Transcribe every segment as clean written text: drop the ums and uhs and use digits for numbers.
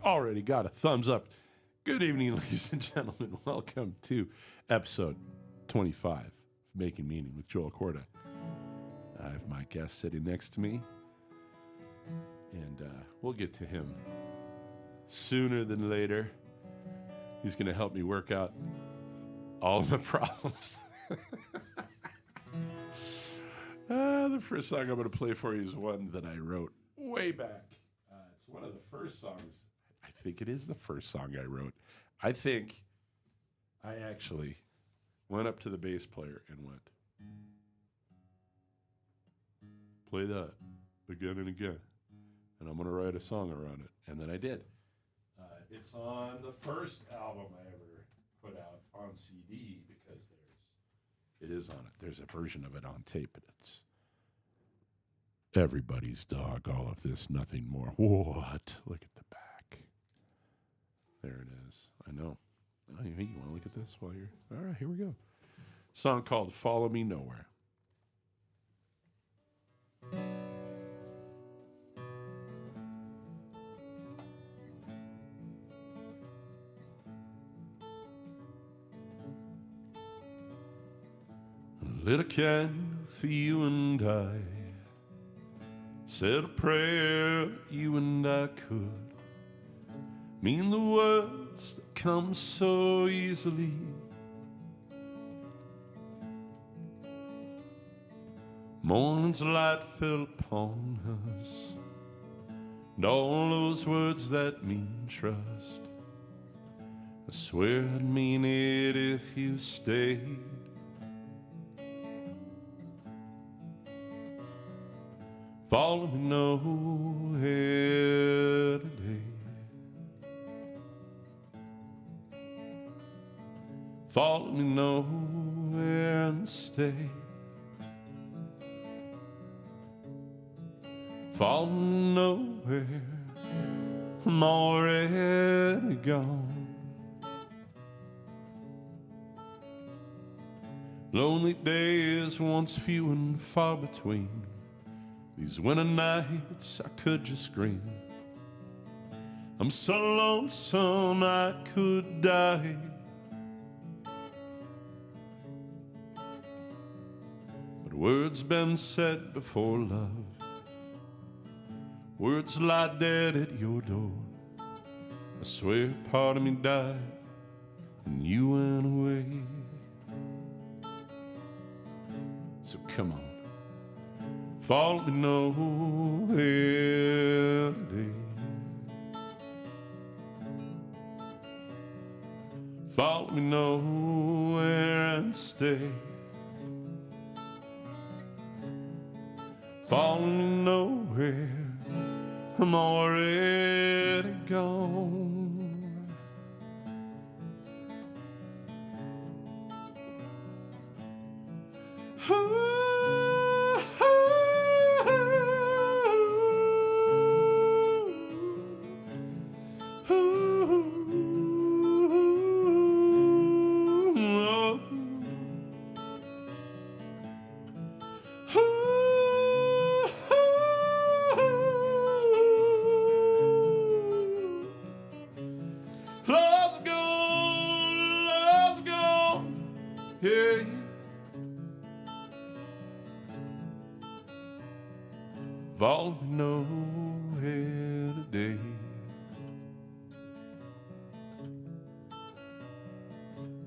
already got a thumbs up. Good evening, ladies and gentlemen. Welcome to episode 25 of Making Meaning with Joel Corda. I have my guest sitting next to me, and we'll get to him sooner than later. He's going to help me work out all of my problems. The first song I'm going to play for you is one that I wrote way back. It's one of the first songs. I think it is the first song I wrote. I think I actually went up to the bass player and went, play that again and again, and I'm going to write a song around it. And then I did. It's on the first album I ever put out on CD because it is on it. There's a version of it on tape, but it's Everybody's Dog, All of This, Nothing More. What? Look at the back. There it is. I know. Oh, you want to look at this while you're... All right, here we go. Song called Follow Me Nowhere. Lit a candle for you and I, said a prayer you and I could, mean the words that come so easily. Morning's light fell upon us, and all those words that mean trust, I swear I'd mean it if you stayed. Follow me nowhere today. Follow me nowhere and stay. Follow me nowhere, I'm already gone. Lonely days once few and far between. These winter nights I could just scream. I'm so lonesome I could die. But words been said before love, words lie dead at your door. I swear part of me died and you went away. So come on, follow me nowhere today. Follow me nowhere and stay. Follow me nowhere, I'm already gone. Love's gone, yeah. Follow me nowhere today.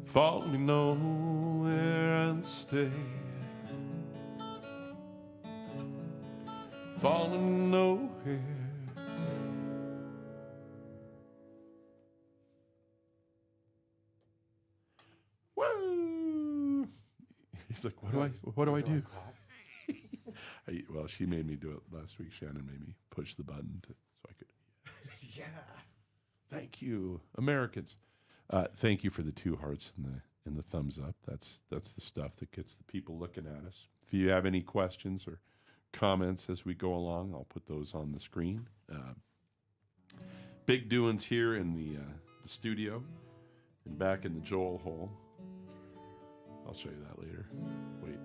Follow me nowhere and stay. Follow me nowhere. Woo! He's like, what do I do? Well, she made me do it last week. Shannon made me push the button so I could. Yeah. Thank you, Americans. Thank you for the 2 hearts and the thumbs up. That's the stuff that gets the people looking at us. If you have any questions or comments as we go along, I'll put those on the screen. Big doings here in the studio and back in the Joel hole. I'll show you that later. Wait.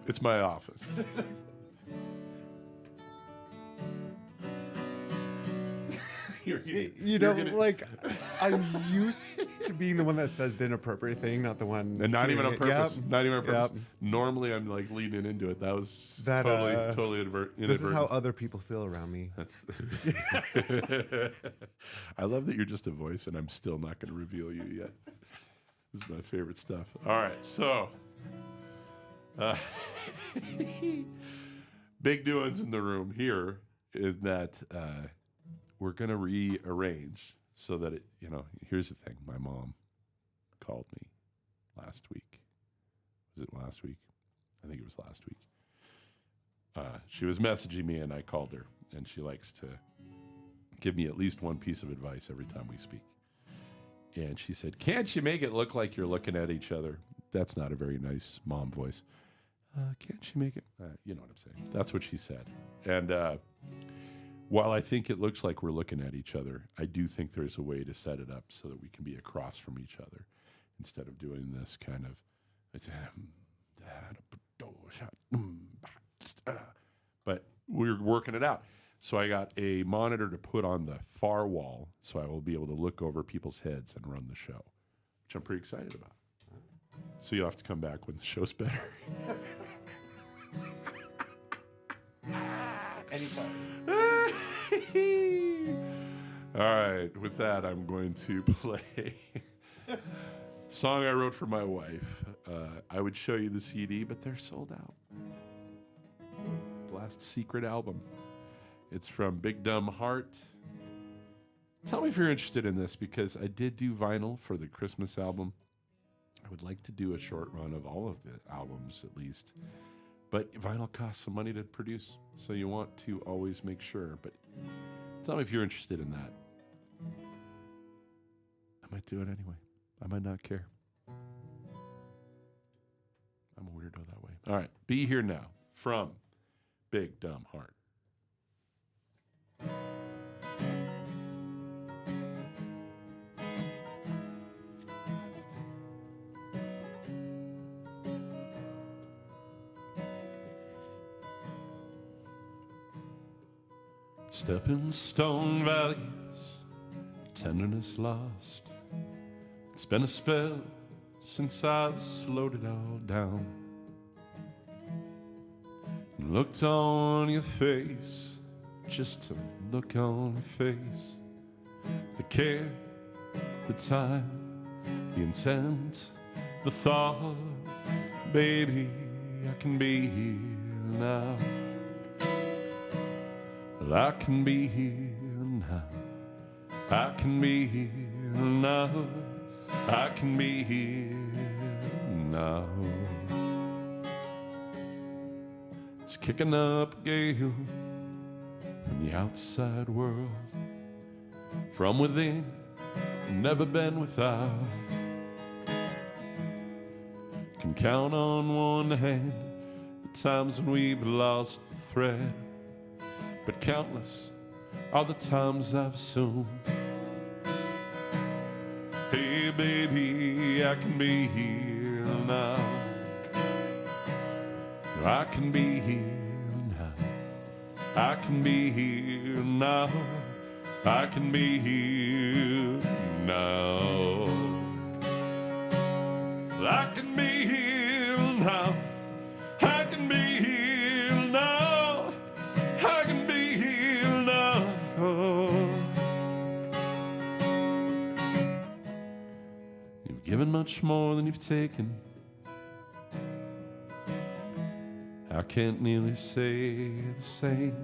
It's my office. Like, I'm used to being the one that says the inappropriate thing, not the one. And not even on purpose. Yep. Not even on purpose. Yep. Normally, I'm like leaning into it. That was That, totally inadvertent. This is how other people feel around me. That's. I love that you're just a voice, and I'm still not going to reveal you yet. This is my favorite stuff. All right, so big doings in the room here is that we're going to rearrange so that it. Here's the thing. My mom called me last week. Was it last week? I think it was last week. She was messaging me, and I called her, and she likes to give me at least one piece of advice every time we speak. And she said, "Can't you make it look like you're looking at each other?" That's not a very nice mom voice. Can't you make it? You know what I'm saying. That's what she said. And while I think it looks like we're looking at each other, I do think there's a way to set it up so that we can be across from each other instead of doing this kind of, but we're working it out. So I got a monitor to put on the far wall so I will be able to look over people's heads and run the show, which I'm pretty excited about. So you'll have to come back when the show's better. Anytime. All right, with that, I'm going to play a song I wrote for my wife. I would show you the CD, but they're sold out. Last secret album. It's from Big Dumb Heart. Tell me if you're interested in this, because I did do vinyl for the Christmas album. I would like to do a short run of all of the albums at least. But vinyl costs some money to produce, so you want to always make sure. But tell me if you're interested in that. I might do it anyway. I might not care. I'm a weirdo that way. All right, Be Here Now from Big Dumb Heart. Stepping stone valleys, tenderness lost. It's been a spell since I've slowed it all down and looked on your face, just to look on your face. The care, the time, the intent, the thought, baby, I can be here now. Well, I can be here now. I can be here now. I can be here now. It's kicking up a gale from the outside world. From within, never been without. Can count on one hand the times when we've lost the thread, but countless are the times I've assumed. Hey baby, I can be here now. I can be here now. I can be here now. I can be here now. I can be here now. I can be here now. I can be here now. You've given much more than you've taken. I can't nearly say the same.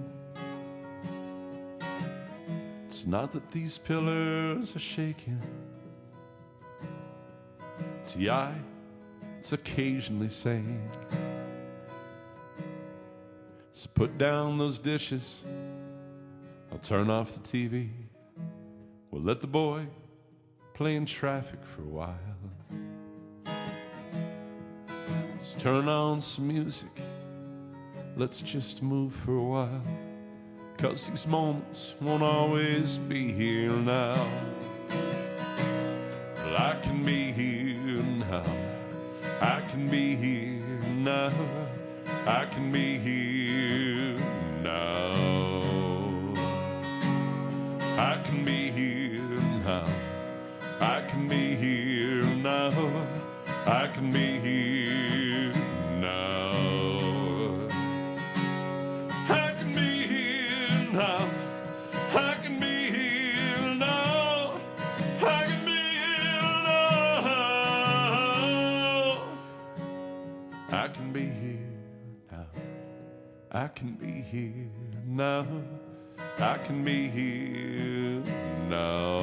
It's not that these pillars are shaking. It's the eye, it's occasionally sane. So put down those dishes, I'll turn off the TV. We'll let the boy play in traffic for a while. Let's turn on some music, let's just move for a while. 'Cause these moments won't always be here now. Well, I can be here now. I can be here now. I can be here now. I can be here now. I can be here now. I can be here now. I can be here now. I can be here now. I can be here now. I can be here now. I can be here now. I can be here now.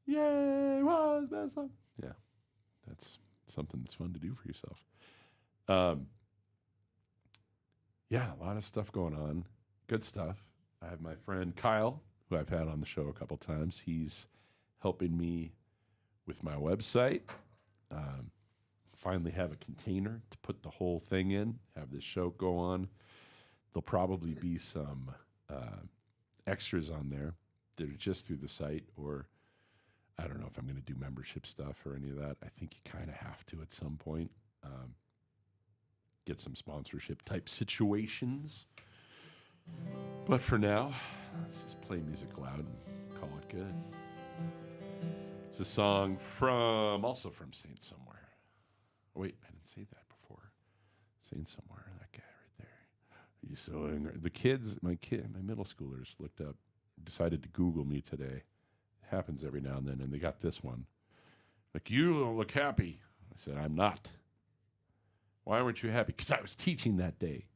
Yay, was best song. Yeah, that's something that's fun to do for yourself. Yeah, a lot of stuff going on. Good stuff. I have my friend Kyle, who I've had on the show a couple times. He's helping me with my website. Finally have a container to put the whole thing in, have this show go on. There'll probably be some extras on there that are just through the site, or I don't know if I'm going to do membership stuff or any of that. I think you kind of have to at some point. Get some sponsorship type situations. But for now, let's just play music loud and call it good. It's a song also from Saint Somewhere. Oh, wait, I didn't say that before. Saint Somewhere, that guy right there. He's so angry. The kids, my middle schoolers decided to Google me today. It happens every now and then, and they got this one. Like, you don't look happy. I said, I'm not. Why weren't you happy? Because I was teaching that day.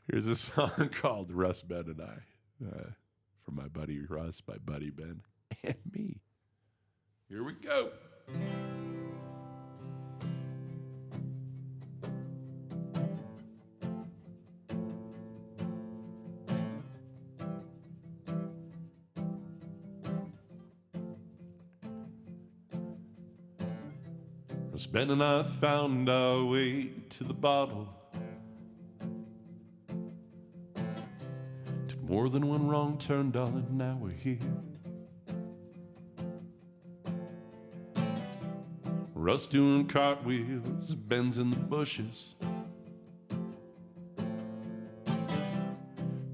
Here's a song called Russ, Ben, and I from my buddy Russ, my buddy Ben, and me. Here we go. Russ, Ben, and I found our way to the bottle. More than one wrong turn, darling, now we're here. Russ doing cartwheels, Ben's in the bushes.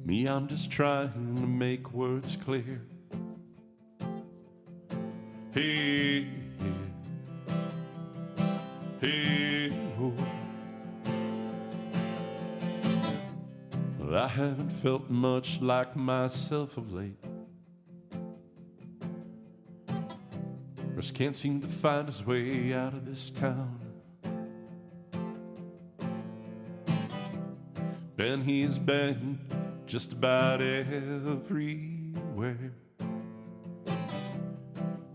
Me, I'm just trying to make words clear. Hey, hey, oh. Well, I haven't felt much like myself of late. Russ can't seem to find his way out of this town. Ben, he's been just about everywhere.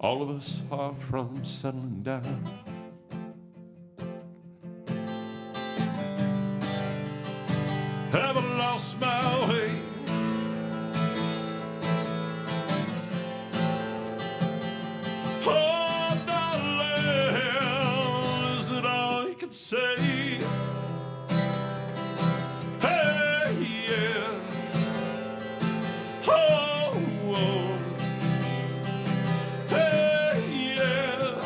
All of us are from settling down. Haven't lost my way. Oh, darling, is it all you can say? Hey, yeah. Oh, oh. Hey, yeah.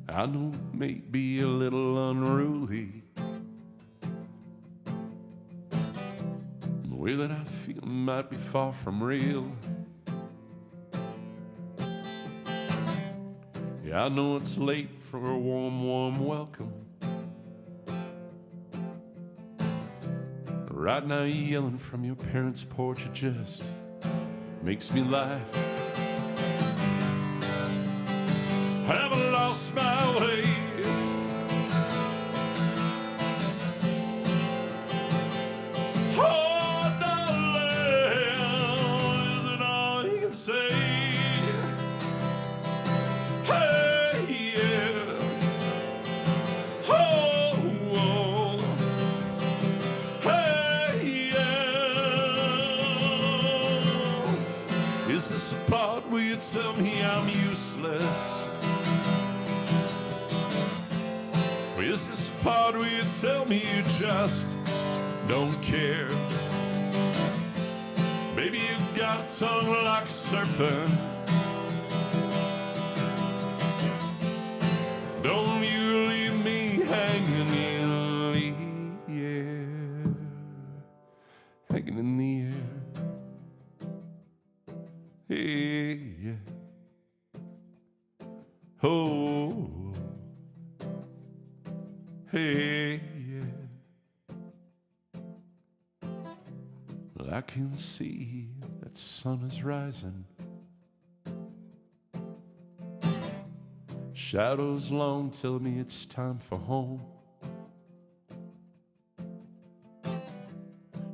I know it may be a little unruly, the way that I feel might be far from real. Yeah, I know it's late for a warm, warm welcome. Right now yelling from your parents' porch, it just makes me laugh. Haven't lost my way. Is this the part where you tell me I'm useless? Or is this the part where you tell me you just don't care? Baby, you got a tongue like a serpent. Don't you leave me hanging in the air. Hanging in the air. Hey, yeah. Oh, hey, yeah. Well, I can see that sun is rising. Shadows long tell me it's time for home.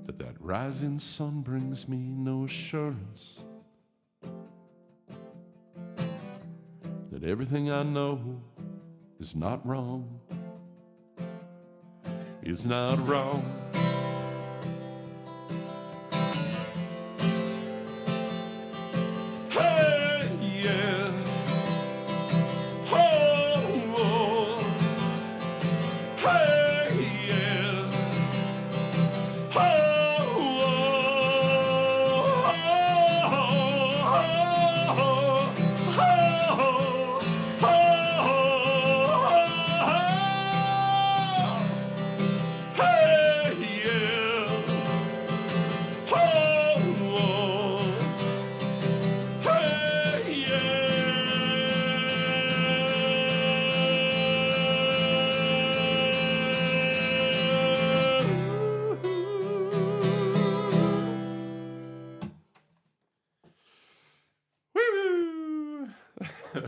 But that rising sun brings me no assurance that everything I know is not wrong. It's not wrong. Hey, yeah. Oh, oh. Hey, yeah. Oh,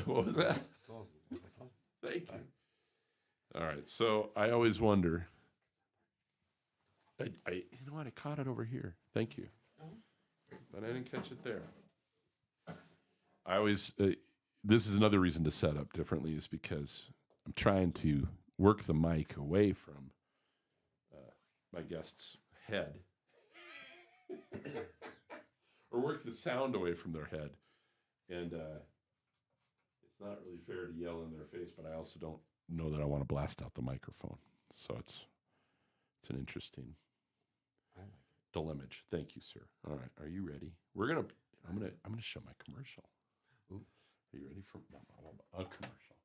what was that? Thank you. All right, so I always wonder. You know what? I caught it over here. Thank you, but I didn't catch it there. I always. This is another reason to set up differently, is because I'm trying to work the mic away from my guest's head, or work the sound away from their head, and it's not really fair to yell in their face, but I also don't know that I want to blast out the microphone. So it's an interesting dilemma. Thank you, sir. All right, are you ready? I'm gonna show my commercial. Ooh. Are you ready for a commercial?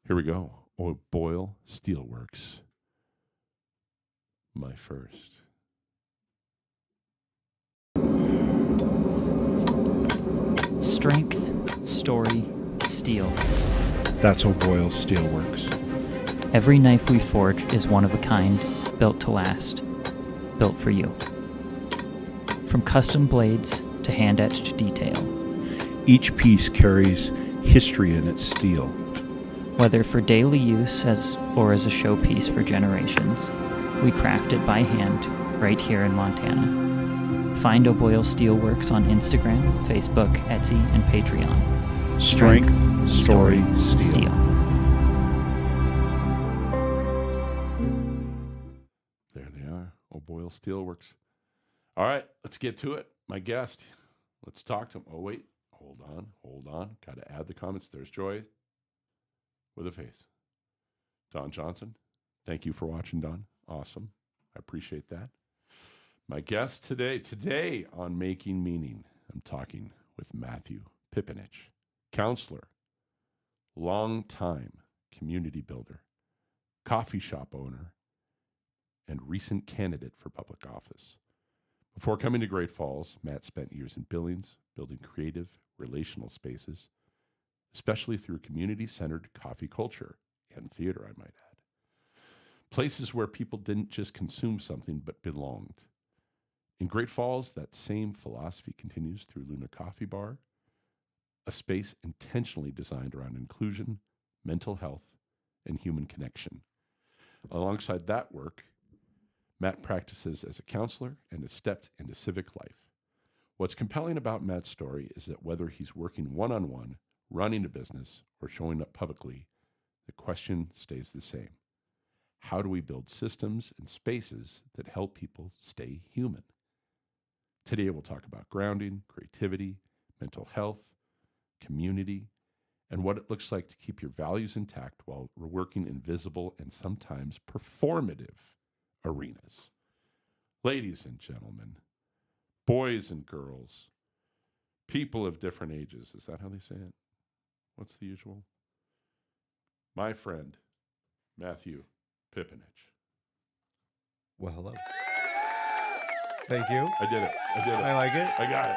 Here we go. Oh, Boyle Steelworks. My first. Strength, story, steel. That's O'Boyle Steelworks. Every knife we forge is one of a kind, built to last, built for you. From custom blades to hand-etched detail. Each piece carries history in its steel. Whether for daily use or as a showpiece for generations, we craft it by hand right here in Montana. Find O'Boyle Steelworks on Instagram, Facebook, Etsy, and Patreon. Strength, story, steel. There they are, O'Boyle Steelworks. All right, let's get to it. My guest, let's talk to him. Oh, wait, hold on. Got to add the comments. There's Joy with a face. Don Johnson, thank you for watching, Don. Awesome. I appreciate that. My guest today on Making Meaning, I'm talking with Matthew Pipinich, counselor, long-time community builder, coffee shop owner, and recent candidate for public office. Before coming to Great Falls, Matt spent years in Billings, building creative, relational spaces, especially through community-centered coffee culture and theater, I might add. Places where people didn't just consume something, but belonged. In Great Falls, that same philosophy continues through Luna Coffee Bar, a space intentionally designed around inclusion, mental health, and human connection. Alongside that work, Matt practices as a counselor and has stepped into civic life. What's compelling about Matt's story is that whether he's working one-on-one, running a business, or showing up publicly, the question stays the same. How do we build systems and spaces that help people stay human? Today we'll talk about grounding, creativity, mental health, community, and what it looks like to keep your values intact while working in visible and sometimes performative arenas. Ladies and gentlemen, boys and girls, people of different ages. Is that how they say it? What's the usual? My friend, Matthew Pipinich. Well, hello. Thank you. I did it. I like it. I got it.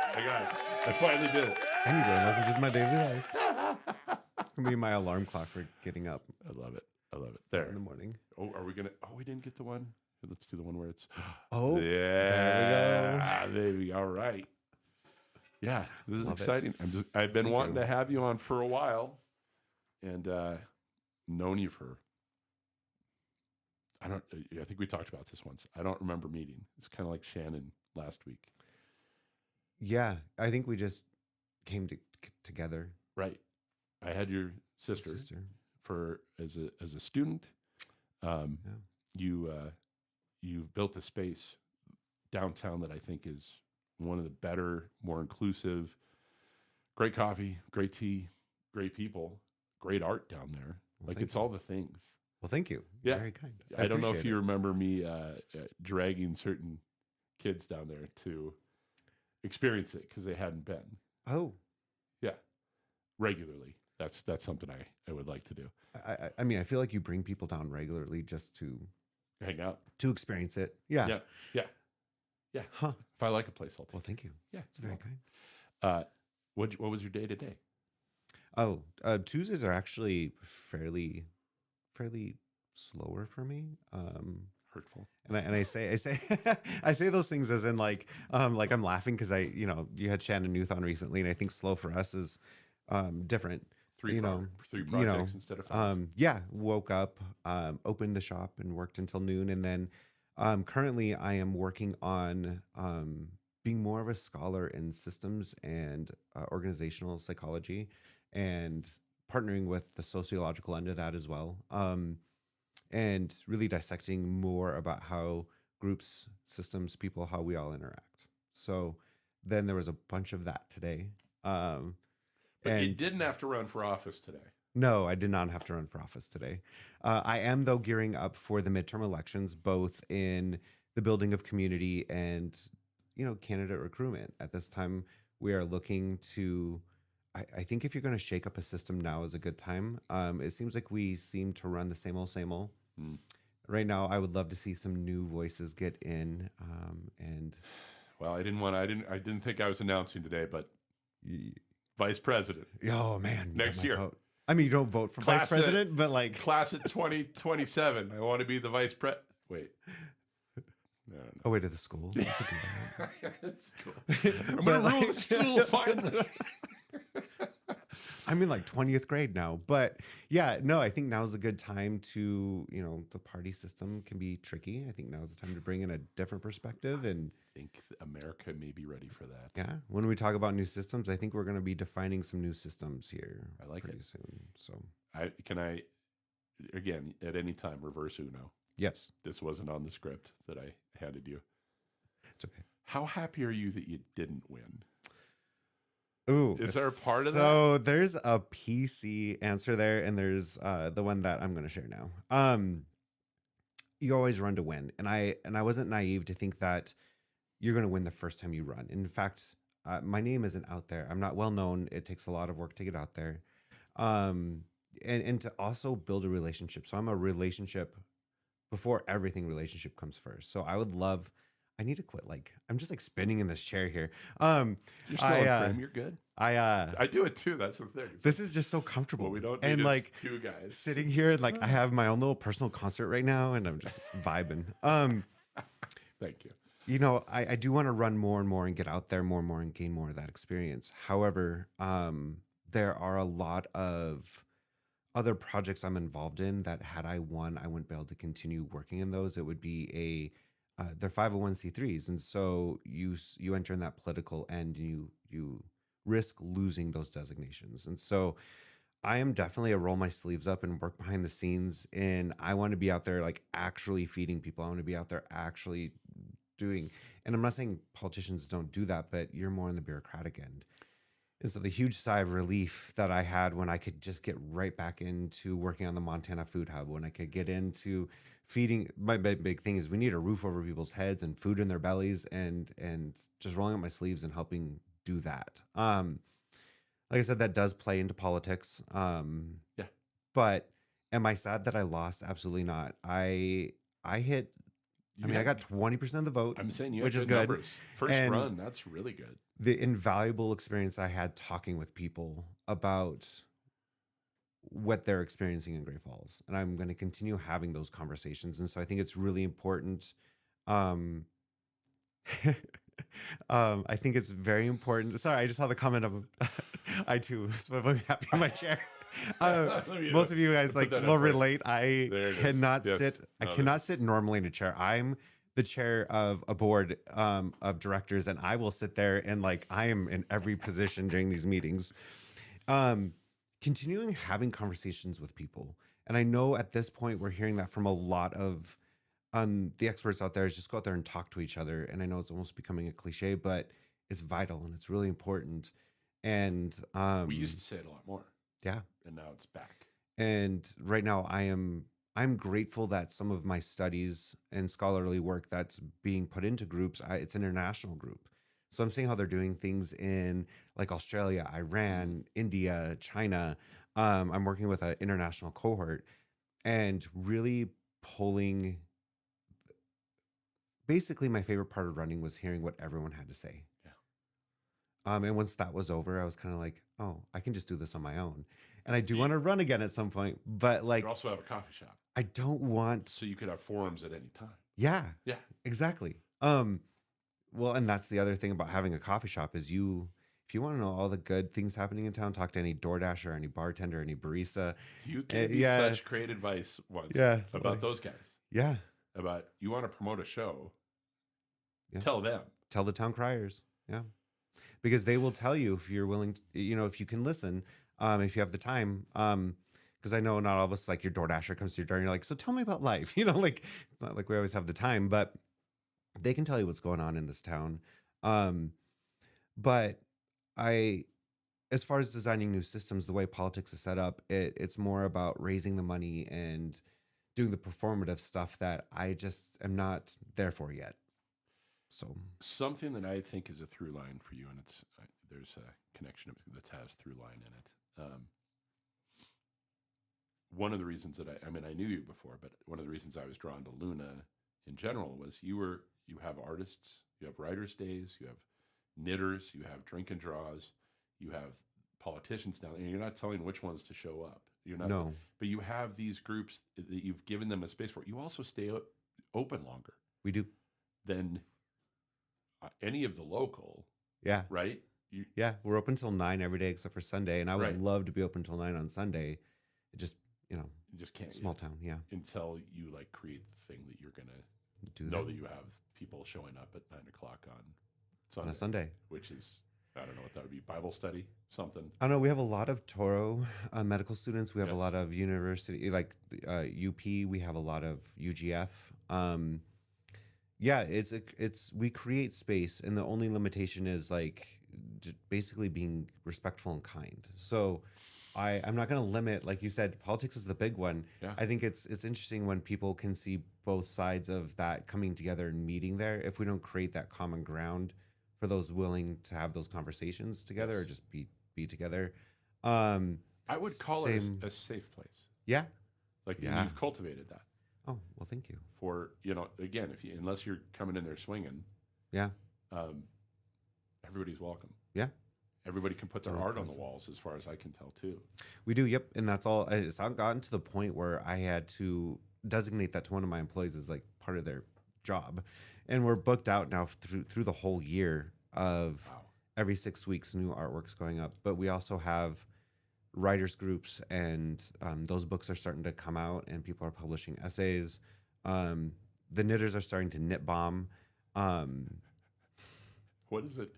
I finally did it. I need to learn those. It's just my daily life. It's going to be my alarm clock for getting up I love it. There. in the morning. Oh, are we going to? Oh, we didn't get the one. Let's do the one where it's. Oh, yeah. There we go. All right. Yeah, this is Love it. exciting. I've been Thank wanting you. to have you on for a while, and known you for. I think we talked about this once. I don't remember meeting. It's kind of like Shannon last week. Yeah, I think we just came together. Right. I had your sister for as a student. You've built a space downtown that I think is one of the better, more inclusive. Great coffee, great tea, great people, great art down there. Well, It's all the things. Well, thank you. Yeah. Very kind. I don't know if appreciate you it. remember me dragging certain kids down there to experience it because they hadn't been. Oh, Regularly. That's something I would like to do. I mean, I feel like you bring people down regularly just to Hang out. experience it. Yeah. Yeah. Huh. If I like a place, I'll take Well, thank you. it. Yeah. It's very kind. What was your day today? Oh, Tuesdays are actually fairly slower for me. Hurtful. And I say I say those things as in like I'm laughing because you had Shannon Newth on recently, and I think slow for us is different. Three projects instead of five. Woke up, opened the shop and worked until noon, and then currently I am working on being more of a scholar in systems and organizational psychology, and partnering with the sociological end of that as well. And really dissecting more about how groups, systems, people, how we all interact. So then there was a bunch of that today. But you didn't have to run for office today. No, I did not have to run for office today. I am, though, gearing up for the midterm elections, both in the building of community and, candidate recruitment. At this time, we are looking to, I think if you're going to shake up a system, now is a good time. It seems like we seem to run the same old. Right now, I would love to see some new voices get in. And well, I didn't think I was announcing today, but vice president. Oh man, next year. Vote. I mean, you don't vote for vice president, but like class of 2027. I want to be the vice pres. Wait. No. Oh, wait, to the school. You could do that. That's cool. I'm gonna rule the school finally. I'm in like 20th grade now, but yeah, no, I think now's a good time to, the party system can be tricky. I think now's the time to bring in a different perspective, and I think America may be ready for that. Yeah, when we talk about new systems, I think we're going to be defining some new systems here. I like pretty it soon. So can I again at any time reverse Uno? Yes, this wasn't on the script that I handed you. It's okay. How happy are you that you didn't win? Ooh, is there a part of that? So there's a PC answer there, and there's the one that I'm going to share now. You always run to win, and I wasn't naive to think that you're going to win the first time you run. In fact, my name isn't out there. I'm not well known. It takes a lot of work to get out there, and to also build a relationship. So I'm a relationship before everything. Relationship comes first. So I would love. I need to quit. I'm just spinning in this chair here. You're still in frame. You're good. I do it too. That's the thing. This is just so comfortable. What we don't need is two guys sitting here. And I have my own little personal concert right now, and I'm just vibing. Thank you. I do want to run more and more and get out there more and more and gain more of that experience. However, there are a lot of other projects I'm involved in that had I won, I wouldn't be able to continue working in those. It would be they're 501c3s, and so you enter in that political end, and you risk losing those designations. And so I am definitely a roll my sleeves up and work behind the scenes, and I want to be out there actually feeding people. I want to be out there actually doing, and I'm not saying politicians don't do that, but you're more on the bureaucratic end. And so the huge sigh of relief that I had when I could just get right back into working on the Montana Food Hub, when I could get into feeding, my big thing is we need a roof over people's heads and food in their bellies, and just rolling up my sleeves and helping do that. Like I said, that does play into politics. Yeah. But am I sad that I lost? Absolutely not. I hit. I got 20% of the vote. I'm saying you which had is good good. numbers. First And run, that's really good. the invaluable experience I had talking with people about what they're experiencing in Great Falls, and I'm going to continue having those conversations. And so I think it's really important. Um, I think it's very important. Sorry, I just saw the comment of I too swiveling happy in my chair. Most of you guys like will relate. I cannot sit. I cannot sit normally in a chair. I'm the chair of a board of directors, and I will sit there and like I am in every position during these meetings. Continuing having conversations with people, and I know at this point we're hearing that from a lot of the experts out there, is just go out there and talk to each other. And I know it's almost becoming a cliche, but it's vital and it's really important. And we used to say it a lot more. Yeah. And now it's back. And right now I'm grateful that some of my studies and scholarly work that's being put into groups, it's an international group. So I'm seeing how they're doing things in like Australia, Iran, India, China. I'm working with an international cohort and really pulling. Basically, my favorite part of running was hearing what everyone had to say. Yeah. And once that was over, I was kind of like, oh, I can just do this on my own. And I do want to run again at some point, but like, you also have a coffee shop. I don't want. So you could have forums at any time. Yeah. Yeah. Exactly. Well, and that's the other thing about having a coffee shop is if you want to know all the good things happening in town, talk to any DoorDasher, any bartender, any barista. You gave me such great advice once about those guys. Yeah. About you want to promote a show, tell them. Tell the town criers. Yeah. Because they will tell you if you're willing to, if you can listen, if you have the time. Because I know not all of us, like your DoorDasher comes to your door and you're like, so tell me about life. Like it's not like we always have the time, but they can tell you what's going on in this town. But as far as designing new systems, the way politics is set up, it's more about raising the money and doing the performative stuff that I just am not there for yet. So something that I think is a through line for you, and there's a connection that has through line in it. One of the reasons that I knew you before, but one of the reasons I was drawn to Luna in general was you have artists, you have writers' days, you have knitters, you have drink and draws, you have politicians down there, and you're not telling which ones to show up. You're not, no, but you have these groups that you've given them a space for. You also stay open longer. We do. Than any of the local. Yeah. Right? Yeah. We're open till 9 every day except for Sunday. And I would love to be open till 9 on Sunday. It just, you just can't. Small town. Yeah. Until you like create the thing that you're going to know that you have people showing up at 9 o'clock on a Sunday. Which is, I don't know what that would be, Bible study, something. I don't know. We have a lot of Toro medical students. We have a lot of university, like UP. We have a lot of UGF. Yeah, we create space, and the only limitation is like basically being respectful and kind. So I'm not going to limit, like you said, politics is the big one. Yeah. I think it's interesting when people can see both sides of that coming together and meeting there. If we don't create that common ground for those willing to have those conversations together or just be together. I would call it a safe place. Yeah. Like you've cultivated that. Oh, well, thank you. For, again, unless you're coming in there swinging. Yeah. Everybody's welcome. Yeah. Everybody can put their art on the walls as far as I can tell too. We do. Yep. And that's all. It's gotten to the point where I had to designate that to one of my employees as like part of their job. And we're booked out now through the whole year of every 6 weeks, new artworks going up. But we also have writers groups, and those books are starting to come out, and people are publishing essays. The knitters are starting to knit bomb. What is it?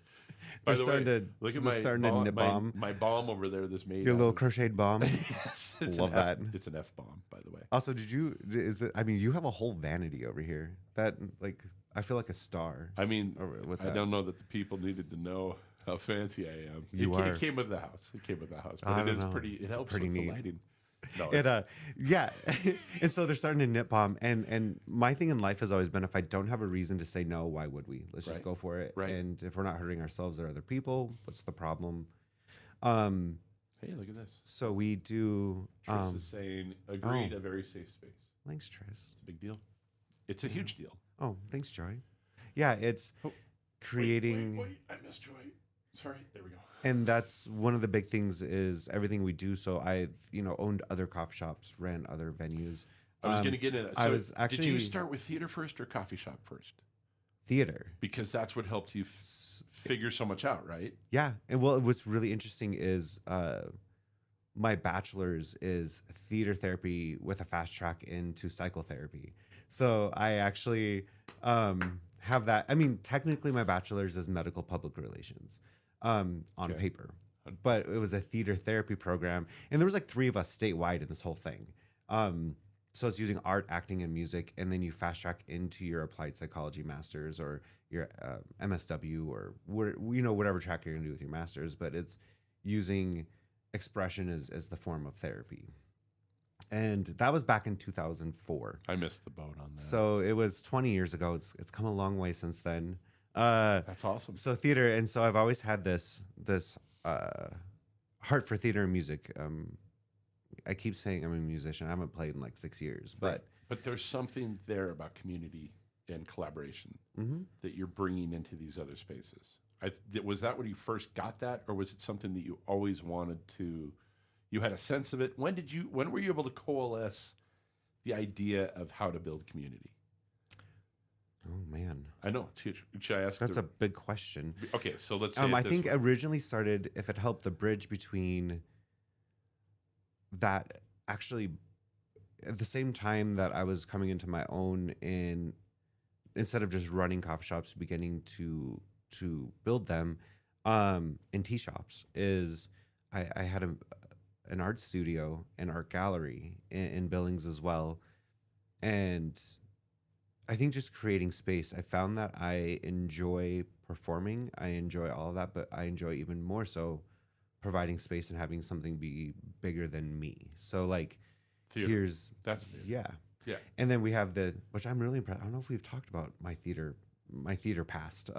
They're starting to knit bomb. My bomb over there. This made your little crocheted bomb. Yes, love that. It's an F bomb, by the way. Also, you have a whole vanity over here that like I feel like a star. I mean, I don't know that the people needed to know how fancy I am. It came with the house. It came with the house, but it helps with the lighting. No, Yeah. And so they're starting to nip bomb. And my thing in life has always been, if I don't have a reason to say no, why would we? Let's just Right. go for it. Right. And if we're not hurting ourselves or other people, what's the problem? Um, hey, look at this. so we do. Tris is saying, agreed, a very safe space. Thanks, Tris. It's a big deal. It's a huge deal. Oh, thanks, Joy. Yeah, it's creating. Wait, I missed Joy. Sorry, there we go. And that's one of the big things is everything we do. So I've, owned other coffee shops, ran other venues. I was going to get into that. I So was actually did you start with theater first or coffee shop first? theater. Because that's what helped you figure so much out, right? Yeah. And well, what's really interesting is my bachelor's is theater therapy with a fast track into psychotherapy. So I actually have that. I mean, technically my bachelor's is medical public relations on paper, but it was a theater therapy program. And there was like 3 of us statewide in this whole thing. So it's using art, acting, and music, and then you fast track into your applied psychology master's or your MSW or whatever track you're gonna do with your master's. But it's using expression as the form of therapy, and that was back in 2004. I missed the boat on that. So it was 20 years ago. It's come a long way since then. That's awesome. So theater, and so I've always had this heart for theater and music. I keep saying I'm a musician. I haven't played in like 6 years, but But there's something there about community and collaboration mm-hmm. that you're bringing into these other spaces. Was that when you first got that, or was it something that you always wanted to? You had a sense of it. When were you able to coalesce the idea of how to build community? Oh man, I know. Should I ask? That's a big question. Okay, so let's say I think originally started, if it helped, the bridge between that actually at the same time that I was coming into my own in instead of just running coffee shops, beginning to build them in tea shops is I had an art studio and art gallery in Billings as well. And I think just creating space, I found that I enjoy performing. I enjoy all of that, but I enjoy even more so providing space and having something be bigger than me. So like theater. That's theater. Yeah. And then we have which I'm really impressed. I don't know if we've talked about my theater past.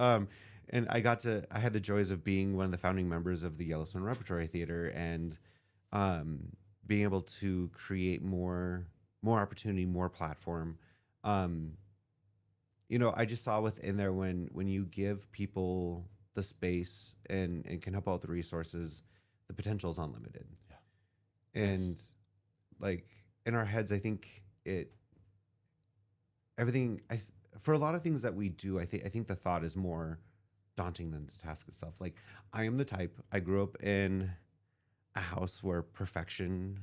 And I had the joys of being one of the founding members of the Yellowstone Repertory Theater and being able to create more opportunity, more platform. I just saw within there when you give people the space and can help out with the resources, the potential is unlimited. Yeah. And like in our heads, I think for a lot of things that we do, I think the thought is more daunting than the task itself. Like I am the type, I grew up in a house where perfection,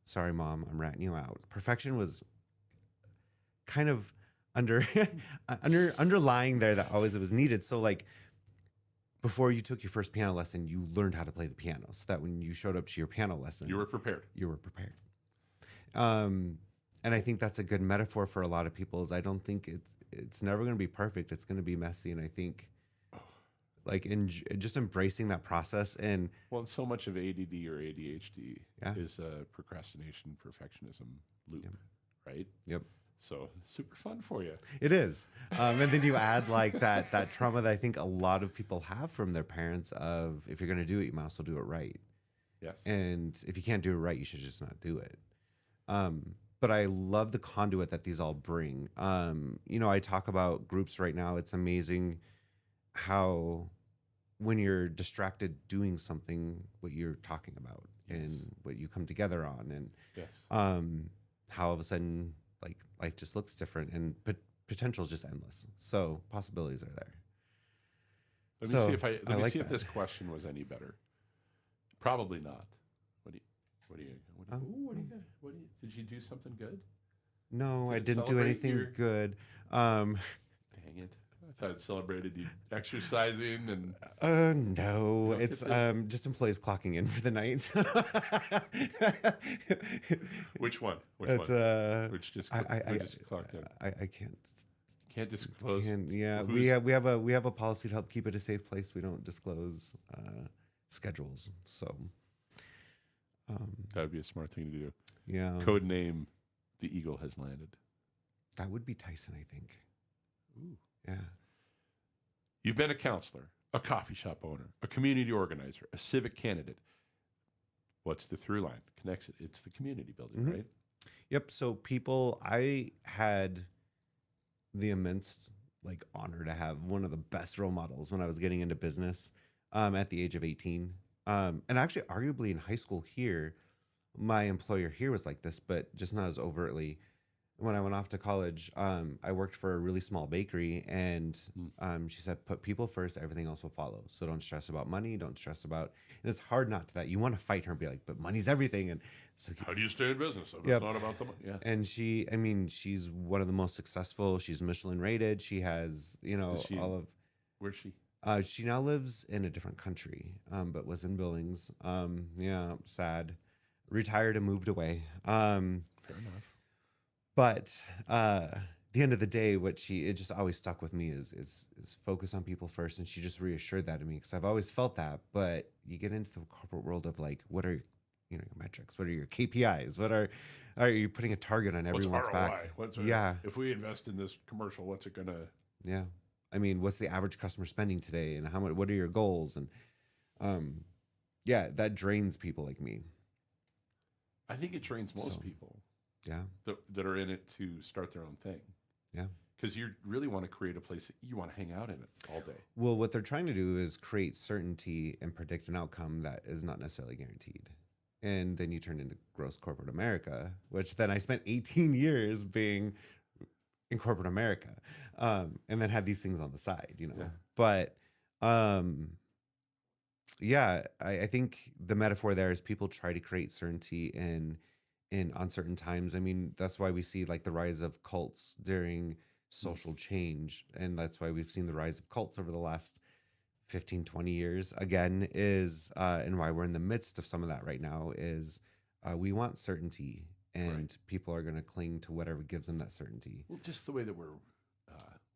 sorry mom, I'm ratting you out. Perfection was kind of underlying there that always it was needed. So like before you took your first piano lesson, you learned how to play the piano so that when you showed up to your piano lesson, you were prepared. And I think that's a good metaphor for a lot of people is I don't think it's never going to be perfect. It's going to be messy. And I think like just embracing that process and so much of ADD or ADHD is a procrastination perfectionism loop, right? Yep. So super fun for you. It is. And then you add like that trauma that I think a lot of people have from their parents of if you're going to do it, you might as well do it right. Yes. And if you can't do it right, you should just not do it. But I love the conduit that these all bring. I talk about groups right now. It's amazing how when you're distracted doing something, what you're talking about and what you come together on and how all of a sudden like life just looks different and potential is just endless. So possibilities are there. Let me see if this question was any better. Probably not. What do you did you do something good? No, I didn't do anything good. Dang it. I thought it celebrated you exercising and no, it's just employees clocking in for the night. Which one? Which just clocked in? I can't disclose. We have a policy to help keep it a safe place. We don't disclose schedules. So That would be a smart thing to do. Yeah. Code name, the eagle has landed. That would be Tyson, I think. Ooh. Yeah. You've been a counselor, a coffee shop owner, a community organizer, a civic candidate. What's the through line? Connects it. It's the community building, Mhm. right? Yep. So I had the immense honor to have one of the best role models when I was getting into business at the age of 18. And actually, arguably in high school here, my employer here was like this, but just not as overtly. When I went off to college, I worked for a really small bakery, and she said, "Put people first; everything else will follow. So don't stress about money. Don't stress about." And it's hard not to that. You want to fight her and be like, "But money's everything." And so, How do you stay in business? If Yep. It's not about the money. Yeah. and she's one of the most successful. She's Michelin rated. She has, Is she- all of. Where's she? She now lives in a different country, but was in Billings. Yeah, sad. Retired and moved away. Fair enough. But the end of the day, it just always stuck with me is focus on people first, and she just reassured that to me because I've always felt that. But you get into the corporate world of what are your metrics? What are your KPIs? What are you putting a target on everyone's What's back? ROI? Yeah. If we invest in this commercial, what's it gonna? Yeah. I mean, what's the average customer spending today, and how much? What are your goals? And yeah, that drains people like me. I think it trains most So- people Yeah. that are in it to start their own thing. Yeah. Because you really want to create a place that you want to hang out in it all day. Well, what they're trying to do is create certainty and predict an outcome that is not necessarily guaranteed. And then you turn into gross corporate America, which then I spent 18 years being in corporate America, and then had these things on the side, Yeah. But yeah, I think the metaphor there is people try to create certainty in uncertain times. I mean, that's why we see the rise of cults during social change, and that's why we've seen the rise of cults over the last 15, 20 years again is and why we're in the midst of some of that right now is we want certainty, and Right. people are going to cling to whatever gives them that certainty. Well, just the way that we're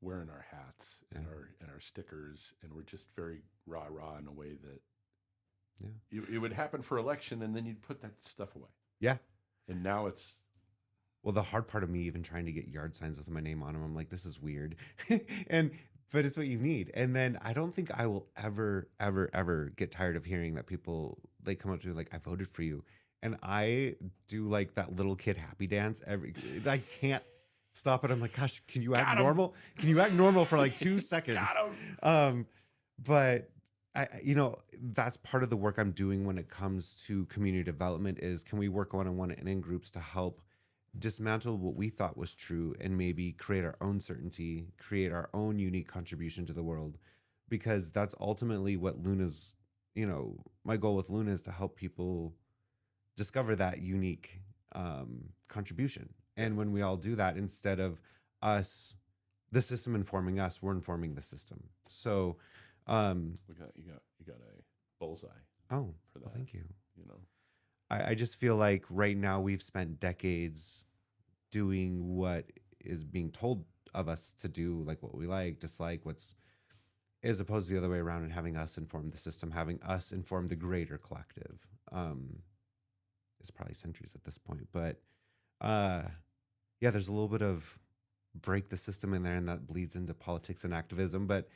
wearing our hats and Yeah. our stickers, and we're just very rah in a way that Yeah. it would happen for election, and then you'd put that stuff away. Yeah. And now it's Well, the hard part of me even trying to get yard signs with my name on them, I'm like, this is weird. But it's what you need. And then I don't think I will ever get tired of hearing that people come up to me like, I voted for you. And I do that little kid happy dance I can't stop it. I'm like, gosh, can you act Got 'em. normal? Can you act normal for 2 seconds? got 'em. But that's part of the work I'm doing when it comes to community development is can we work one-on-one and in groups to help dismantle what we thought was true and maybe create our own certainty, create our own unique contribution to the world, because that's ultimately what Luna's, my goal with Luna is to help people discover that unique contribution. And when we all do that, instead of the system informing us, we're informing the system. So, you got a bullseye oh, for that. well, thank you. I just feel like right now we've spent decades doing what is being told of us to do, what we like, dislike, as opposed to the other way around, and having us inform the system, having us inform the greater collective. It's probably centuries at this point, but yeah, there's a little bit of break the system in there, and that bleeds into politics and activism, but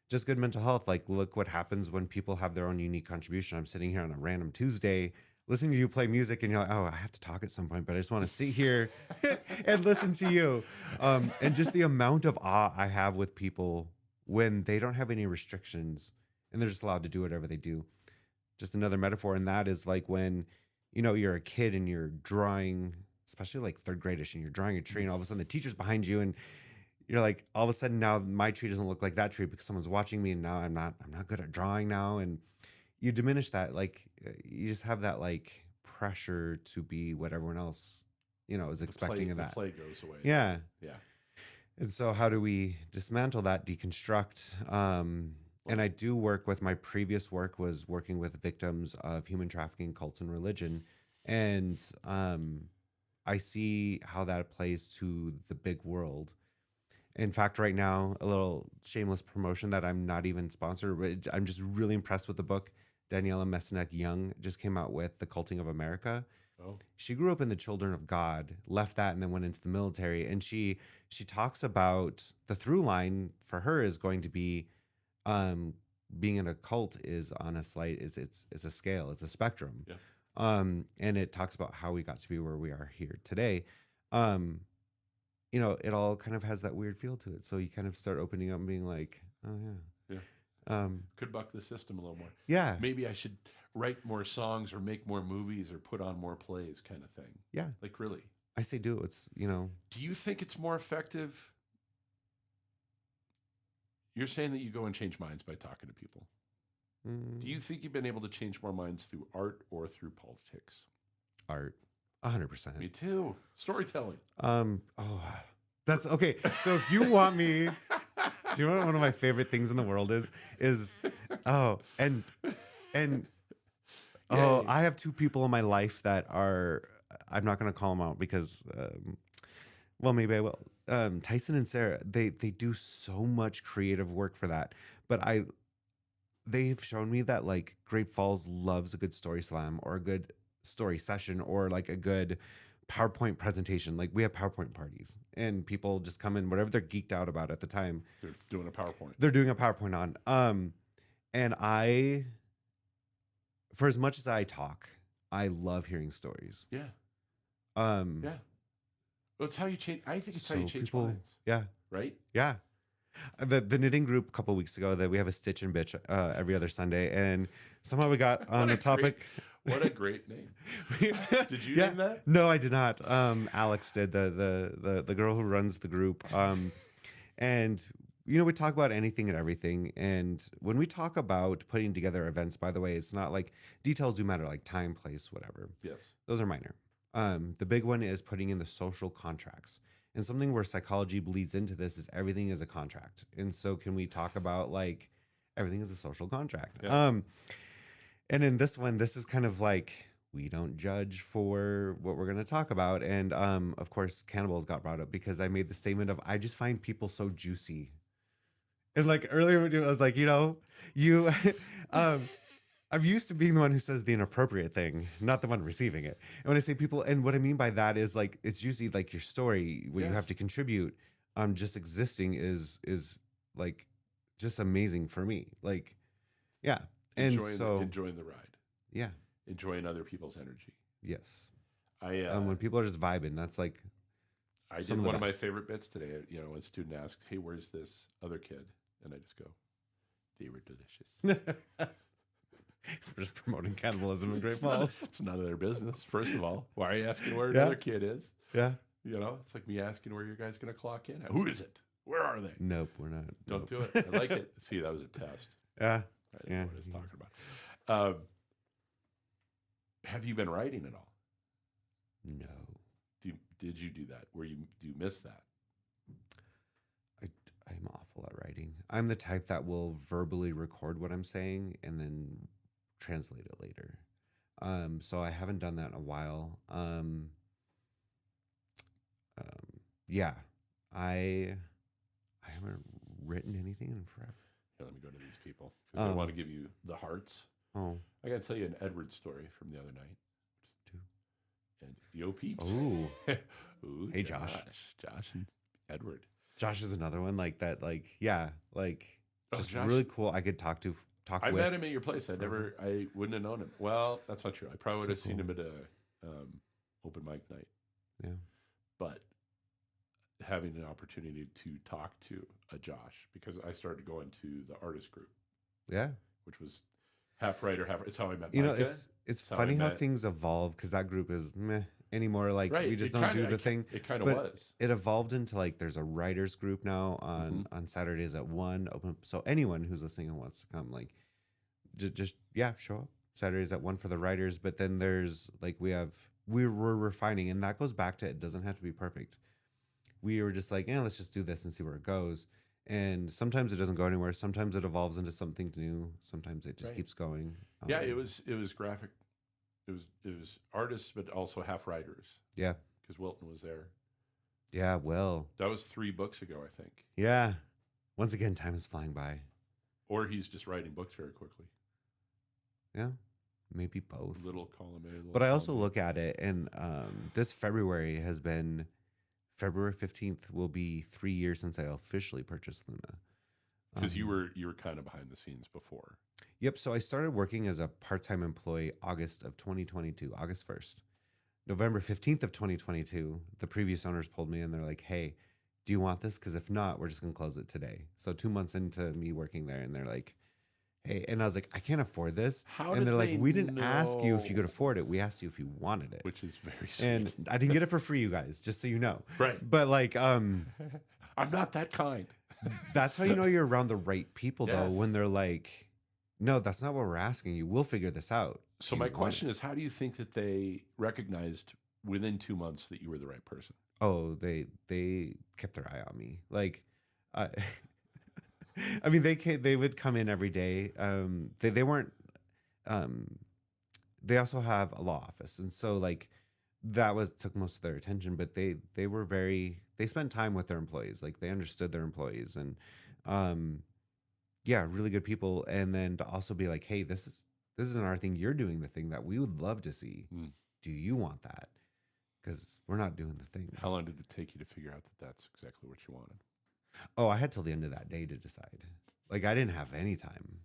just good mental health. Look what happens when people have their own unique contribution. I'm sitting here on a random Tuesday listening to you play music, and you're like, oh, I have to talk at some point, but I just want to sit here and listen to you. And just the amount of awe I have with people when they don't have any restrictions and they're just allowed to do whatever they do. Just another metaphor, and that is when, you're a kid and you're drawing, especially third gradish, and you're drawing a tree, and all of a sudden the teacher's behind you, and you're like, all of a sudden now my tree doesn't look like that tree because someone's watching me, and now I'm not good at drawing now. And you diminish that. You just have that pressure to be what everyone else, is expecting of that. The play goes away. Yeah. Yeah. And so how do we dismantle that, deconstruct? And I do work with, my previous work was working with victims of human trafficking, cults, and religion. And I see how that plays to the big world. In fact, right now, a little shameless promotion that I'm not even sponsored, but I'm just really impressed with the book. Daniela Messinek Young just came out with The Culting of America. Oh, She grew up in the Children of God, left that, and then went into the military. And she talks about the through line for her is going to be being in a cult is on a slight it's a scale, it's a spectrum. yeah. And it talks about how we got to be where we are here today. It all kind of has that weird feel to it. So you kind of start opening up and being like, oh yeah. Yeah. Could buck the system a little more. Yeah. Maybe I should write more songs or make more movies or put on more plays kind of thing. Yeah. Like really. I say do it. It's, Do you think it's more effective? You're saying that you go and change minds by talking to people. Do you think you've been able to change more minds through art or through politics? Art. 100%. Me too. Storytelling. That's okay. So if you want me, do you know what one of my favorite things in the world is I have two people in my life that are, I'm not going to call them out because, well, maybe I will. Tyson and Sarah, they do so much creative work for that, but they've shown me that like Great Falls loves a good story slam or a good story session or like a good PowerPoint presentation. Like we have PowerPoint parties and people just come in, whatever they're geeked out about at the time. They're doing a PowerPoint. They're doing a PowerPoint on. And for as much as I talk, I love hearing stories. Yeah. Yeah. Well, it's how you change. I think it's how you change minds. Yeah. Right? Yeah. The knitting group a couple weeks ago that we have a Stitch and Bitch every other Sunday, and somehow we got on a topic. What a great name! Did you name that? No, I did not. Alex did, the girl who runs the group. And we talk about anything and everything. And when we talk about putting together events, by the way, it's not like details do matter, like time, place, whatever. Yes, those are minor. The big one is putting in the social contracts. And something where psychology bleeds into this is everything is a contract. And so can we talk about like everything is a social contract? Yeah. And in this one, this is kind of like we don't judge for what we're going to talk about. And of course, cannibals got brought up because I made the statement of I just find people so juicy. And like earlier, I was like, you I'm used to being the one who says the inappropriate thing, not the one receiving it. And when I say people, and what I mean by that is like, it's usually like your story, what you have to contribute, just existing is like just amazing for me. Like, yeah. And enjoying the ride. Yeah. Enjoying other people's energy. Yes. When people are just vibing, that's like, I did one of my favorite bits today. A student asked, "Hey, where's this other kid?" And I just go, "They were delicious." We're just promoting cannibalism in Great Falls. It's none of their business. First of all, why are you asking where another kid is? Yeah. It's like me asking where your guys going to clock in. Who is it? Where are they? Nope, we're not. Don't do it. I like it. See, that was a test. Yeah. I didn't know what I was talking about. Have you been writing at all? No. Did you do that? Do you miss that? I'm awful at writing. I'm the type that will verbally record what I'm saying and then translate it later. So I haven't done that in a while. Yeah, I haven't written anything in forever. Here, let me go to these people because I want to give you the hearts. Oh, I got to tell you an Edward story from the other night. Just two. And yo peeps. Ooh. Ooh, Hey, Josh and Edward. Josh is another one like that. Like, yeah, like just Josh. really cool. I could talk with. I met him at your place. I wouldn't have known him. Well, that's not true. I probably would have seen him at a open mic night. Yeah. But having an opportunity to talk to a Josh, because I started going to the artist group. Yeah. Which was half writer, half. It's how I met Micah. It's funny how things evolve because that group is meh anymore. Like we just don't do the thing. It kind of was. It evolved into like there's a writers group now on Saturdays at 1 open. So anyone who's listening and wants to come, like just show up Saturdays at 1 for the writers. But then there's like we're refining, and that goes back to it doesn't have to be perfect. We were just like, let's just do this and see where it goes. And sometimes it doesn't go anywhere. Sometimes it evolves into something new. Sometimes it just keeps going. Yeah, it was graphic. It was artists, but also half writers. Yeah, because Wilton was there. Yeah, well, that was 3 books ago, I think. Yeah, once again, time is flying by. Or he's just writing books very quickly. Yeah, maybe both. Little column A. Little But I also column B. look at it, and this February has been February 15th will be 3 years since I officially purchased Luna. Because you were kind of behind the scenes before. Yep. So I started working as a part-time employee August of 2022, August 1st. November 15th of 2022, the previous owners pulled me and they're like, hey, do you want this? Because if not, we're just going to close it today. So 2 months into me working there, and they're like, hey, and I was like, I can't afford this. How and did they're like, they we didn't ask you if you could know? afford it. We asked you if you wanted it. Which is very sweet. And I didn't get it for free, you guys, just so you know. Right. But like, I'm not that kind. that's how you know you're around the right people, though, Yes. when they're like, no, that's not what we're asking you. We'll figure this out. So my question is, how do you think that they recognized within 2 months that you were the right person? Oh, they kept their eye on me. Like, I mean, they would come in every day. They weren't. They also have a law office, and so like that took most of their attention. But they were they spent time with their employees. Like they understood their employees, and yeah, really good people. And then to also be like, hey, this isn't our thing. You're doing the thing that we would love to see. Mm. Do you want that? Because we're not doing the thing. How long did it take you to figure out that that's exactly what you wanted? Oh, I had till the end of that day to decide. Like I didn't have any time.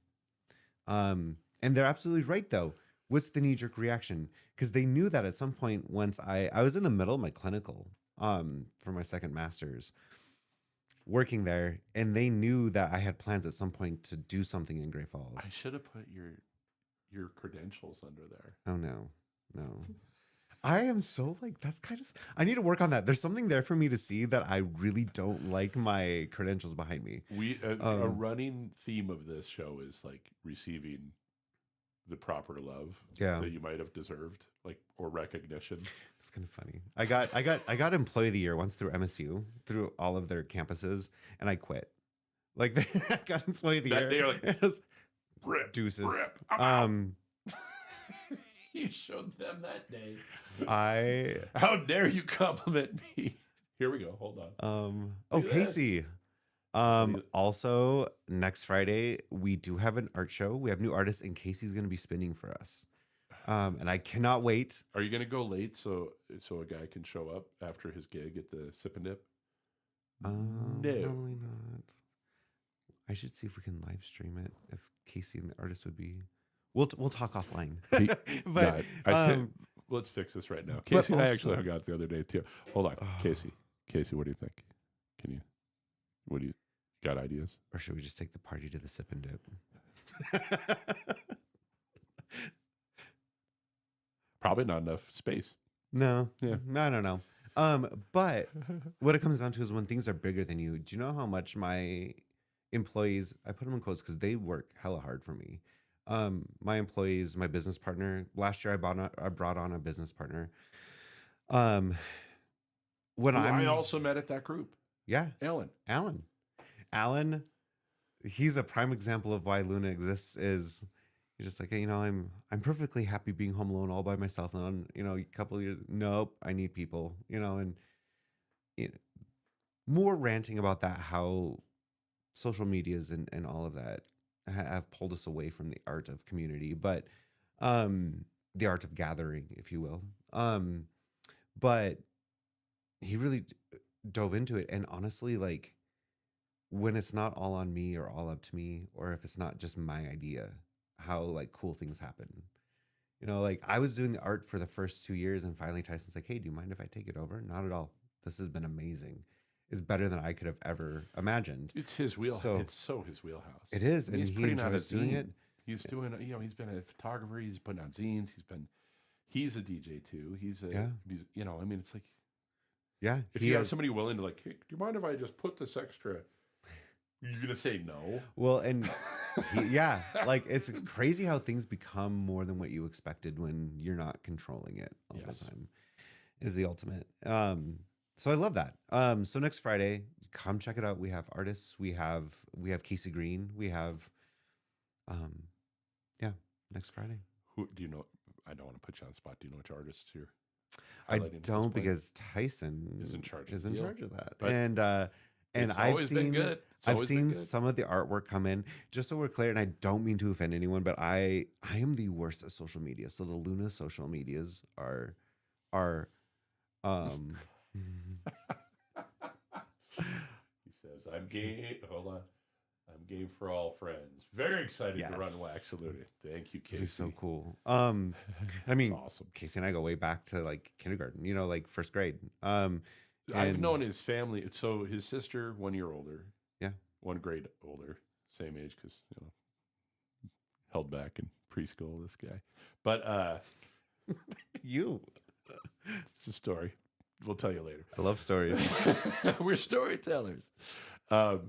And they're absolutely right though. What's the knee-jerk reaction? Because they knew that at some point once I was in the middle of my clinical for my second master's working there, and they knew that I had plans at some point to do something in Great Falls. I should have put your credentials under there. Oh no. I am so like, that's kind of, I need to work on that. There's something there for me to see that I really don't like my credentials behind me. A running theme of this show is like receiving the proper love that you might have deserved, like, or recognition. It's kind of funny. I got employee of the year once through MSU, through all of their campuses, and I quit. Like I got employee of the year. Day, like, rip, deuces. Rip, you showed them that day. How dare you compliment me? Here we go. Hold on. Casey. Also, next Friday we do have an art show. We have new artists, and Casey's going to be spinning for us. And I cannot wait. Are you going to go late so a guy can show up after his gig at the Sip and Dip? No, probably not. I should see if we can live stream it. If Casey and the artist would be. We'll talk offline. But I said, let's fix this right now. Casey and I actually hung out the other day too. Hold on, Casey, what do you think? What do you got ideas? Or should we just take the party to the Sip and Dip? Probably not enough space. No. Yeah. I don't know. But what it comes down to is when things are bigger than you. Do you know how much my employees, I put them in quotes because they work hella hard for me. My employees, my business partner. Last year, I brought on a business partner. I also met at that group. Yeah, Alan. He's a prime example of why Luna exists. Is he's just like, hey, I'm perfectly happy being home alone all by myself. And a couple of years, nope, I need people. And more ranting about that, how social medias and all of that have pulled us away from the art of community, but the art of gathering, if you will. But he really dove into it. And honestly, like when it's not all on me or all up to me, or if it's not just my idea, how like cool things happen. Like I was doing the art for the first 2 years, and finally Tyson's like, hey, do you mind if I take it over? Not at all. This has been amazing. It's better than I could have ever imagined. It's his wheelhouse. It's so his wheelhouse. It is, and he's he putting out enjoys doing it. He's doing, he's been a photographer. He's putting out zines. He's a DJ too. It's like, yeah. If you have somebody willing to like, hey, do you mind if I just put this extra? You're gonna say no. Well, and like it's crazy how things become more than what you expected when you're not controlling it all the time. Is the ultimate. So I love that. So next Friday, come check it out. We have artists. We have Casey Green. We have, next Friday. Who do you know? I don't want to put you on the spot. Do you know which artists you're? I don't, because Tyson is in charge. of that. But, and And It's I've always been seen good. It's I've always been seen good. some of the artwork come in. Just so we're clear, and I don't mean to offend anyone, but I am the worst at social media. So the Luna social medias are um He says, "I'm game. Hold on, I'm game for all friends. Very excited to run Yes. Wax Luna. Thank you, this Casey. is so cool. I It's mean, awesome. Casey and I go way back to like kindergarten, like first grade. I've And known his family. So his sister, 1 year older. Yeah. 1 grade older, same age because held back in preschool. This guy, but you. it's a story. We'll tell you later. I love stories. We're storytellers. But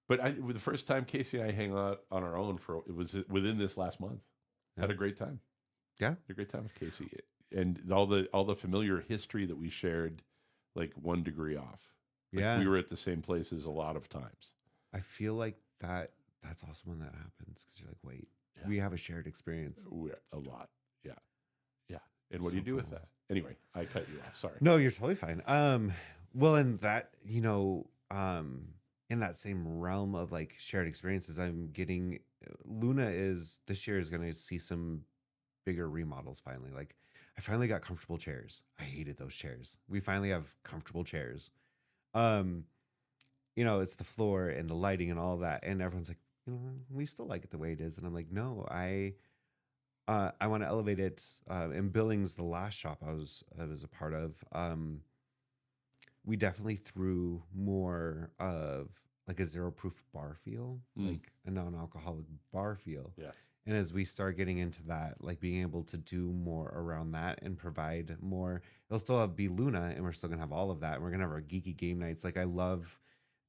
the first time Casey and I hang out on our own it was within this last month. Had a great time. Yeah. Had a great time with Casey, and all the familiar history that we shared, like 1 degree off. Like Yeah. we were at the same places a lot of times. I feel like that's awesome when that happens because you're like, wait, Yeah. we have a shared experience. A lot, yeah. And what do So you do with cool. that? Anyway, I cut you off. Sorry. No, you're totally fine. Well, in that, in that same realm of like shared experiences, I'm getting Luna this year is going to see some bigger remodels finally. Like I finally got comfortable chairs. I hated those chairs. We finally have comfortable chairs. It's the floor and the lighting and all of that. And everyone's like, we still like it the way it is. And I'm like, no, I want to elevate it. In Billings, the last shop I was a part of, we definitely threw more of like a zero proof bar feel, like a non-alcoholic bar feel. Yes. And as we start getting into that, like being able to do more around that and provide more, it'll still be Luna, and we're still gonna have all of that. And we're gonna have our geeky game nights. Like I love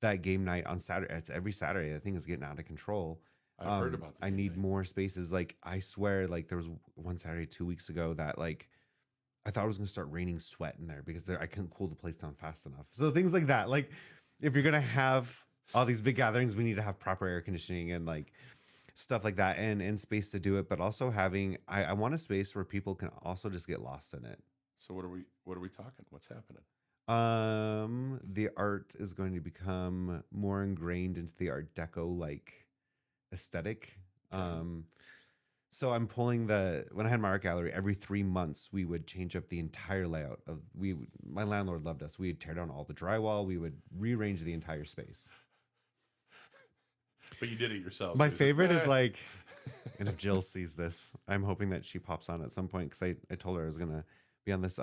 that game night on Saturday. It's every Saturday. The thing is getting out of control. I've heard about that. I need more spaces. Like I swear, like there was one Saturday 2 weeks ago that like I thought it was gonna start raining sweat in there because I couldn't cool the place down fast enough. So things like that. Like if you're gonna have all these big gatherings, we need to have proper air conditioning and like stuff like that and space to do it. But also having I want a space where people can also just get lost in it. So what are we talking? What's happening? The art is going to become more ingrained into the Art Deco like aesthetic. So I'm pulling when I had my art gallery, every 3 months we would change up the entire layout of my landlord loved us. We would tear down all the drywall, we would rearrange the entire space. But you did it yourself. My favorite is like, and if Jill sees this, I'm hoping that she pops on at some point because I told her I was gonna be on this.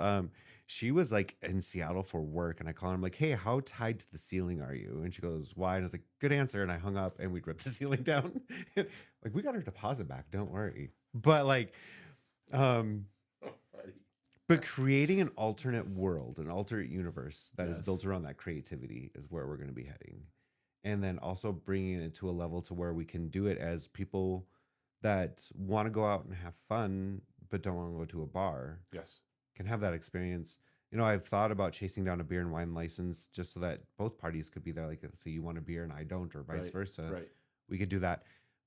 She was like in Seattle for work, and I called her. I'm like, hey, how tied to the ceiling are you? And she goes, why? And I was like, good answer. And I hung up, and we'd rip the ceiling down. Like we got her deposit back, don't worry. But like, but creating an alternate world, an alternate universe that is built around that creativity is where we're going to be heading. And then also bringing it to a level to where we can do it as people that want to go out and have fun, but don't want to go to a bar. Yes. Can have that experience. I've thought about chasing down a beer and wine license just so that both parties could be there. Like, say you want a beer and I don't, or vice versa. Right. We could do that.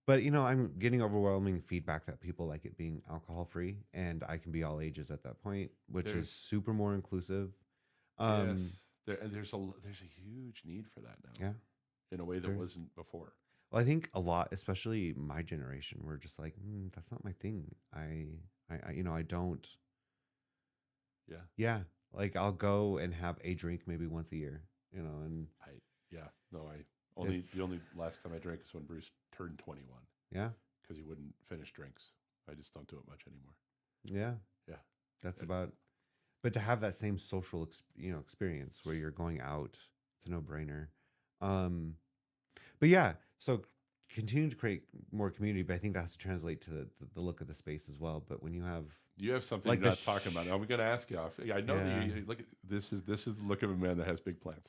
But, I'm getting overwhelming feedback that people like it being alcohol free, and I can be all ages at that point, which is super more inclusive. Yes. There's a huge need for that now. Yeah. In a way that wasn't before. Well, I think a lot, especially my generation, we're just like, that's not my thing. I don't. Yeah. Yeah. Like I'll go and have a drink maybe once a year, and the only last time I drank was when Bruce turned 21. Yeah. Because he wouldn't finish drinks. I just don't do it much anymore. Yeah. Yeah. That's about, but to have that same social, experience where you're going out, it's a no-brainer. But yeah, so continue to create more community, but I think that has to translate to the look of the space as well. But when you have something like you're not talking about. I'm going to ask you off. I know that you look at this is the look of a man that has big plans.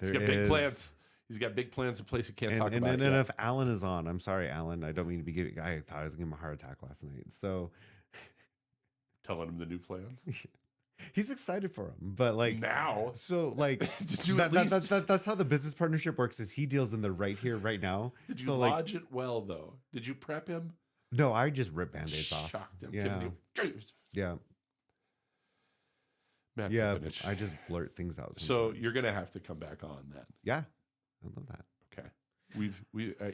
He's got big plans. He's got big plans in place. You can't talk about it. And if Alan is on, I'm sorry, Alan. I don't mean to be giving. I thought I was giving him a heart attack last night. So telling him the new plans. He's excited for him, but like now. So like did you that's how the business partnership works. Is he deals in the right here, right now. Did you lodge it well though? Did you prep him? No, I just rip Band-Aids off. Shocked him. Yeah. Matt Yeah, Pipinich. I just blurt things out. So Sometimes. you're gonna have to come back on then. Yeah, I love that. Okay.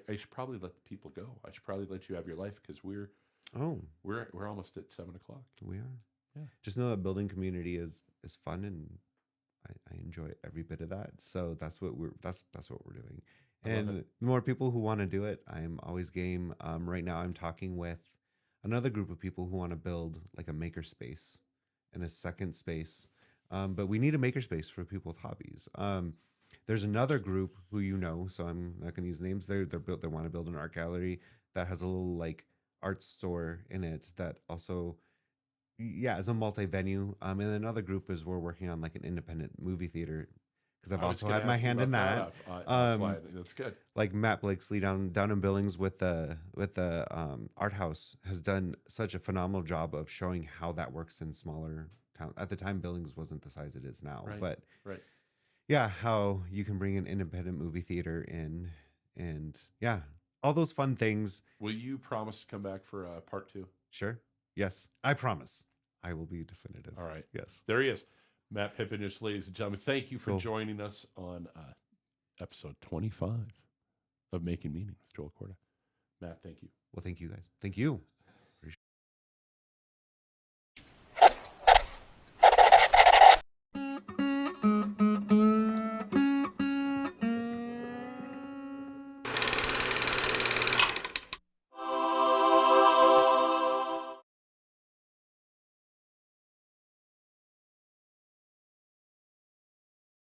I should probably let the people go. I should probably let you have your life because we're almost at 7:00. We are. Yeah. Just know that building community is fun, and I enjoy every bit of that. So that's what we're doing. And the more people who want to do it, I'm always game. Right now, I'm talking with another group of people who want to build like a maker space and a second space. But we need a maker space for people with hobbies. There's another group who so I'm not going to use names. They want to build an art gallery that has a little like art store in it that also, is a multi-venue. And another group is we're working on like an independent movie theater because I've also had my hand in that. That's good. Like Matt Blakesley down in Billings with the art house has done such a phenomenal job of showing how that works in smaller towns. At the time, Billings wasn't the size it is now, but how you can bring an independent movie theater in, and all those fun things. Will you promise to come back for part 2? Sure. Yes, I promise. I will be definitive. All right. Yes. There he is. Matt Pipinich, ladies and gentlemen. Thank you for joining us on episode 25 of Making Meaning with Joel Corda. Matt, thank you. Well, thank you guys. Thank you.